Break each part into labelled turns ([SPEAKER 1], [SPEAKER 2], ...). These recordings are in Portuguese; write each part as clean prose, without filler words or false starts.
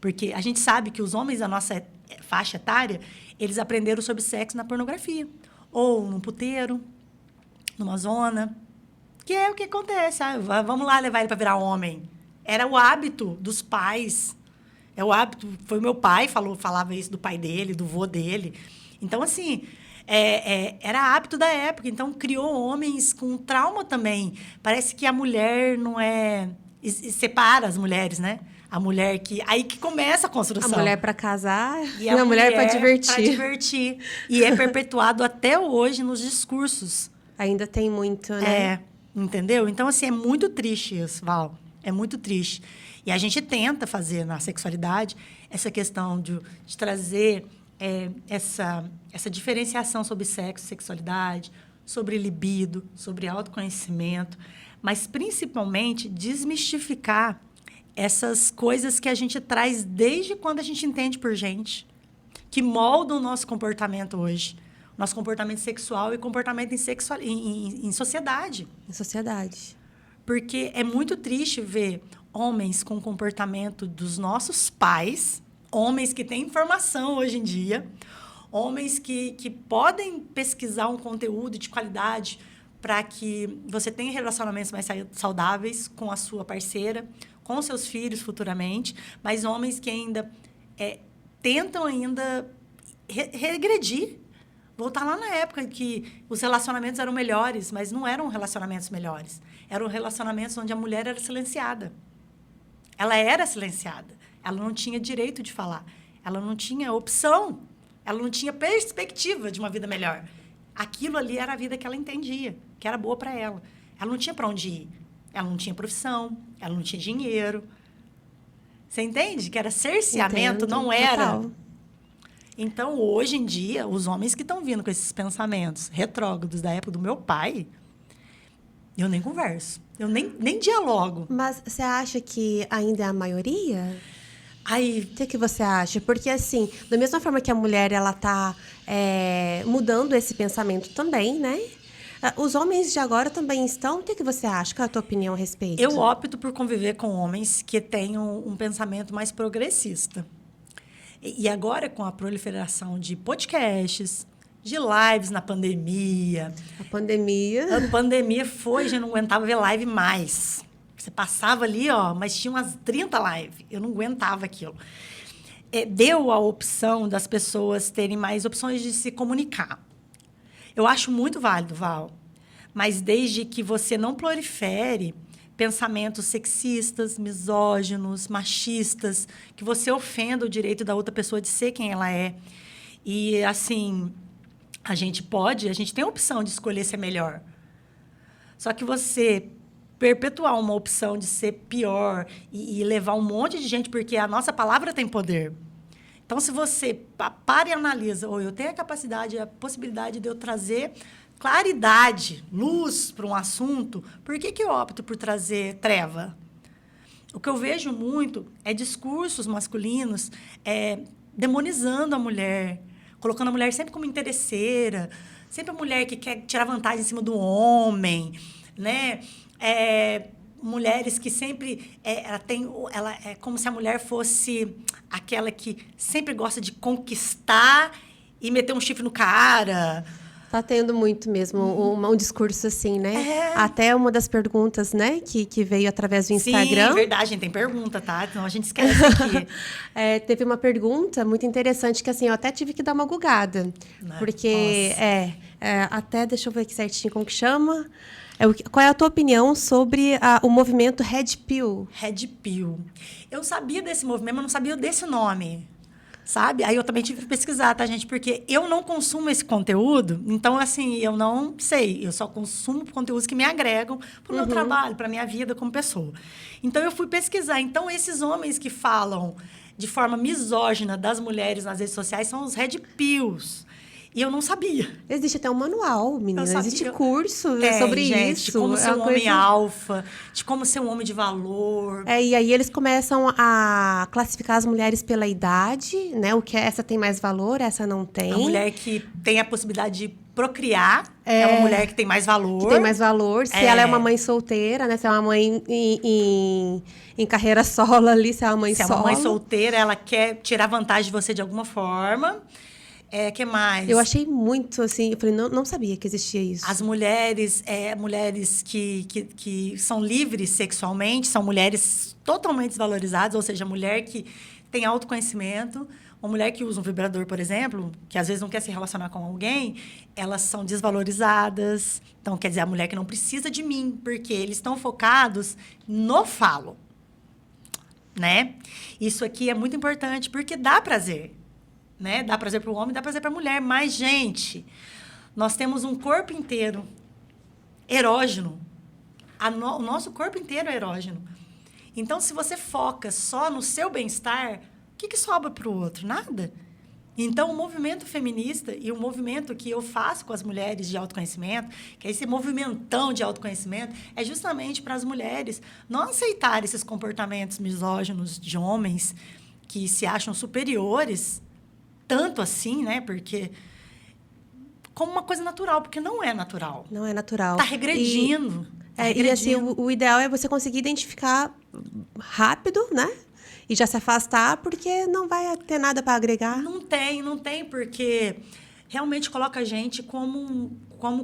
[SPEAKER 1] Porque a gente sabe que os homens da nossa faixa etária, eles aprenderam sobre sexo na pornografia. Ou num puteiro, numa zona. Que é o que acontece. Vamos lá levar ele para virar homem. Era o hábito dos pais. É o hábito. Foi o meu pai falava isso do pai dele, do vô dele. Então, assim, era hábito da época. Então, criou homens com trauma também. Parece que a mulher não é... E separa as mulheres, né? A mulher que... Aí que começa a construção.
[SPEAKER 2] A mulher para casar
[SPEAKER 1] e a
[SPEAKER 2] mulher para divertir.
[SPEAKER 1] Para divertir. E é perpetuado até hoje nos discursos.
[SPEAKER 2] Ainda tem muito, né?
[SPEAKER 1] Entendeu? Então, assim, é muito triste isso, Val. É muito triste. E a gente tenta fazer na sexualidade essa questão de trazer essa diferenciação sobre sexo, sexualidade, sobre libido, sobre autoconhecimento, mas, principalmente, desmistificar essas coisas que a gente traz desde quando a gente entende por gente, que moldam o nosso comportamento hoje. Nosso comportamento sexual e comportamento em sociedade.
[SPEAKER 2] Em sociedade.
[SPEAKER 1] Porque é muito triste ver homens com o comportamento dos nossos pais, homens que têm informação hoje em dia, homens que podem pesquisar um conteúdo de qualidade para que você tenha relacionamentos mais saudáveis com a sua parceira, com seus filhos futuramente, mas homens que ainda tentam ainda regredir. Voltar lá na época que os relacionamentos eram melhores, mas não eram relacionamentos melhores. Eram relacionamentos onde a mulher era silenciada. Ela era silenciada. Ela não tinha direito de falar. Ela não tinha opção. Ela não tinha perspectiva de uma vida melhor. Aquilo ali era a vida que ela entendia, que era boa para ela. Ela não tinha para onde ir. Ela não tinha profissão. Ela não tinha dinheiro. Você entende? Que era cerceamento, não era...
[SPEAKER 2] Total.
[SPEAKER 1] Então, hoje em dia, os homens que estão vindo com esses pensamentos retrógrados da época do meu pai, eu nem converso. Eu nem dialogo.
[SPEAKER 2] Mas você acha que ainda é a maioria?
[SPEAKER 1] Aí,
[SPEAKER 2] O que você acha? Porque, assim, da mesma forma que a mulher ela tá mudando esse pensamento também, né? Os homens de agora também estão. O que você acha? Qual é a tua opinião a respeito?
[SPEAKER 1] eu opto por conviver com homens que tenham um pensamento mais progressista. E agora, com a proliferação de podcasts, de lives na pandemia...
[SPEAKER 2] A pandemia...
[SPEAKER 1] A pandemia foi, já não aguentava ver live mais. Você passava ali, mas tinha umas 30 lives. Eu não aguentava aquilo. Deu a opção das pessoas terem mais opções de se comunicar. Eu acho muito válido, Val. Mas desde que você não prolifere pensamentos sexistas, misóginos, machistas, que você ofenda o direito da outra pessoa de ser quem ela é. E, assim, a gente tem a opção de escolher ser melhor. Só que você perpetuar uma opção de ser pior e levar um monte de gente, porque a nossa palavra tem poder. Então, se você para e analisa, eu tenho a capacidade, a possibilidade de eu trazer claridade, luz para um assunto, por que eu opto por trazer treva? O que eu vejo muito é discursos masculinos demonizando a mulher, colocando a mulher sempre como interesseira, sempre a mulher que quer tirar vantagem em cima do homem, né? Mulheres que sempre... ela é como se a mulher fosse aquela que sempre gosta de conquistar e meter um chifre no cara.
[SPEAKER 2] Tá tendo muito mesmo um discurso assim, né? Até uma das perguntas, né, que veio através do Instagram.
[SPEAKER 1] Sim, verdade, a gente tem pergunta, tá? Senão a gente esquece aqui.
[SPEAKER 2] Teve uma pergunta muito interessante que, assim, eu até tive que dar uma gugada. Porque, até, deixa eu ver aqui certinho como que chama. Qual é a tua opinião sobre o movimento Red Pill?
[SPEAKER 1] Red Pill. Eu sabia desse movimento, mas não sabia desse nome. Sabe? Aí eu também tive que pesquisar, tá, gente? Porque eu não consumo esse conteúdo, então, assim, eu não sei. Eu só consumo conteúdos que me agregam para o meu trabalho, para a minha vida como pessoa. Então, eu fui pesquisar. Então, esses homens que falam de forma misógina das mulheres nas redes sociais são os Red Pills. E eu não sabia.
[SPEAKER 2] Existe até um manual, menina. Existe curso sobre
[SPEAKER 1] gente,
[SPEAKER 2] isso.
[SPEAKER 1] De como ser um homem alfa, de como ser um homem de valor.
[SPEAKER 2] E aí eles começam a classificar as mulheres pela idade, né? O que essa tem mais valor, essa não tem.
[SPEAKER 1] A mulher que tem a possibilidade de procriar, é uma mulher que tem mais valor.
[SPEAKER 2] Que tem mais valor. Se ela é uma mãe solteira, né? Se é uma mãe em carreira solo ali, se é uma mãe solo.
[SPEAKER 1] Se é uma mãe solteira, ela quer tirar vantagem de você de alguma forma. Que mais?
[SPEAKER 2] Eu achei muito, assim, eu falei, não sabia que existia isso.
[SPEAKER 1] As mulheres, mulheres que são livres sexualmente, são mulheres totalmente desvalorizadas, ou seja, mulher que tem autoconhecimento. Uma mulher que usa um vibrador, por exemplo, que às vezes não quer se relacionar com alguém, elas são desvalorizadas. Então, quer dizer, a mulher que não precisa de mim, porque eles estão focados no falo, né? Isso aqui é muito importante, porque dá prazer, né? Dá prazer para o homem, dá prazer para a mulher. Mas, gente, nós temos um corpo inteiro erógeno. O nosso corpo inteiro é erógeno. Então, se você foca só no seu bem-estar, o que sobra para o outro? Nada. Então, o movimento feminista e o movimento que eu faço com as mulheres de autoconhecimento, que é esse movimentão de autoconhecimento, é justamente para as mulheres não aceitarem esses comportamentos misóginos de homens que se acham superiores, tanto assim, né? Porque como uma coisa natural, porque não é natural.
[SPEAKER 2] Não é natural.
[SPEAKER 1] Está regredindo.
[SPEAKER 2] E assim, o ideal é você conseguir identificar rápido, né? E já se afastar, porque não vai ter nada para agregar.
[SPEAKER 1] Não tem, porque realmente coloca a gente como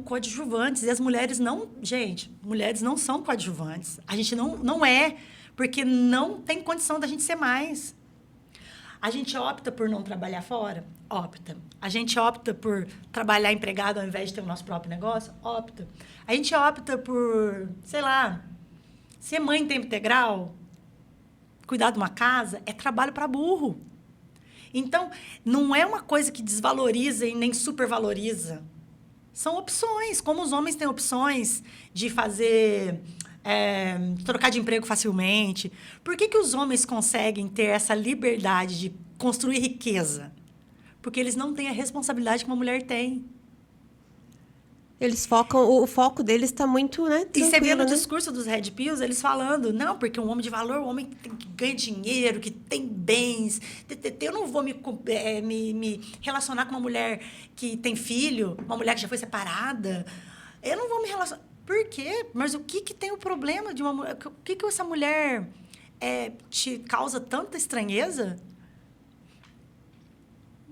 [SPEAKER 1] coadjuvantes. E as mulheres não... Gente, mulheres não são coadjuvantes. A gente não é, porque não tem condição da gente ser mais. A gente opta por não trabalhar fora? Opta. A gente opta por trabalhar empregado ao invés de ter o nosso próprio negócio? Opta. A gente opta por, sei lá, ser mãe em tempo integral? Cuidar de uma casa é trabalho para burro. Então, não é uma coisa que desvaloriza e nem supervaloriza. São opções. Como os homens têm opções de fazer... trocar de emprego facilmente. Por que os homens conseguem ter essa liberdade de construir riqueza? Porque eles não têm a responsabilidade que uma mulher tem.
[SPEAKER 2] Eles focam, o foco deles está muito, né, tranquilo,
[SPEAKER 1] e você vê no
[SPEAKER 2] né?
[SPEAKER 1] discurso dos Red Pills, eles falando, não, porque um homem de valor, um homem que ganha dinheiro, que tem bens. Eu não vou me relacionar com uma mulher que tem filho, uma mulher que já foi separada. Eu não vou me relacionar. Por quê? Mas o que tem o problema de uma mulher? O que essa mulher te causa tanta estranheza?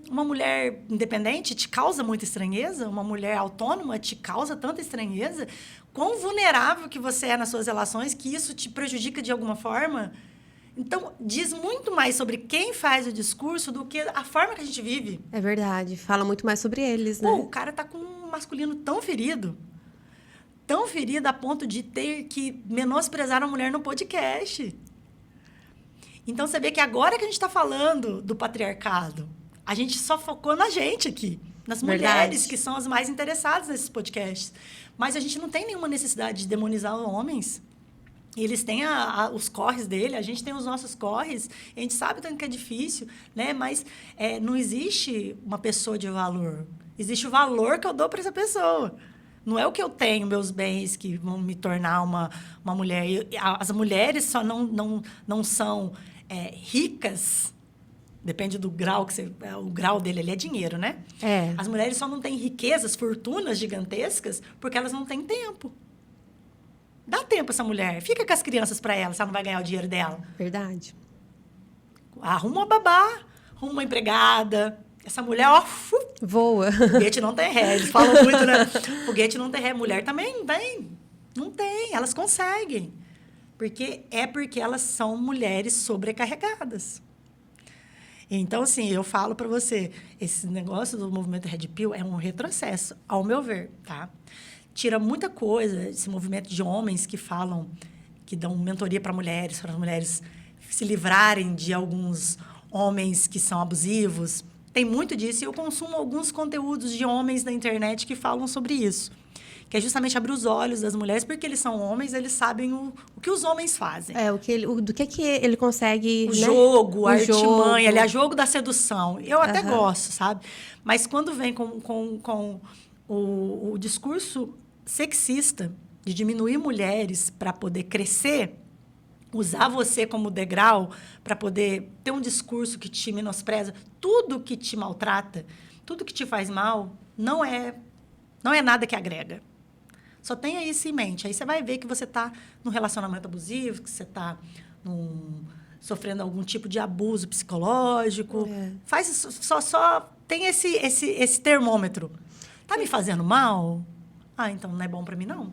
[SPEAKER 1] Uma mulher independente te causa muita estranheza? Uma mulher autônoma te causa tanta estranheza? Quão vulnerável que você é nas suas relações, que isso te prejudica de alguma forma? Então, diz muito mais sobre quem faz o discurso do que a forma que a gente vive.
[SPEAKER 2] É verdade. Fala muito mais sobre eles, né?
[SPEAKER 1] Pô, o cara tá com um masculino tão ferido a ponto de ter que menosprezar a mulher no podcast. Então, você vê que agora que a gente está falando do patriarcado, a gente só focou na gente aqui, nas mulheres, que são as mais interessadas nesses podcasts. Mas a gente não tem nenhuma necessidade de demonizar os homens. Eles têm os corres dele, a gente tem os nossos corres, a gente sabe tanto que é difícil, né? Mas não existe uma pessoa de valor. Existe o valor que eu dou para essa pessoa. Não é o que eu tenho, meus bens, que vão me tornar uma mulher. As mulheres só não são ricas. Depende do grau que o grau dele ali é dinheiro, né? As mulheres só não têm riquezas, fortunas gigantescas, porque elas não têm tempo. Dá tempo essa mulher. Fica com as crianças para ela, se ela não vai ganhar o dinheiro dela.
[SPEAKER 2] Verdade.
[SPEAKER 1] Arruma uma babá, arruma uma empregada. Essa mulher, ó...
[SPEAKER 2] voa.
[SPEAKER 1] Foguete não tem ré. Eles falam muito, né? Foguete não tem ré. Mulher também não tem. Não tem. Elas conseguem. Porque elas são mulheres sobrecarregadas. Então, assim, eu falo para você, esse negócio do movimento Red Pill é um retrocesso, ao meu ver, tá? Tira muita coisa, esse movimento de homens que falam, que dão mentoria para as mulheres se livrarem de alguns homens que são abusivos. Tem muito disso, e eu consumo alguns conteúdos de homens na internet que falam sobre isso. Que é justamente abrir os olhos das mulheres, porque eles são homens, eles sabem o que os homens fazem.
[SPEAKER 2] Do que ele consegue...
[SPEAKER 1] O
[SPEAKER 2] né?
[SPEAKER 1] jogo, a artimanha, aliás, jogo da sedução. Eu até gosto, sabe? Mas quando vem com o discurso sexista de diminuir mulheres para poder crescer, usar você como degrau para poder ter um discurso que te menospreza, tudo que te maltrata, tudo que te faz mal, não é Não é nada que agrega. Só tenha isso em mente. Aí você vai ver que você está num relacionamento abusivo, que você está sofrendo algum tipo de abuso psicológico. Faz isso, só tem esse termômetro. Tá me fazendo mal? Ah, então não é bom para mim, não.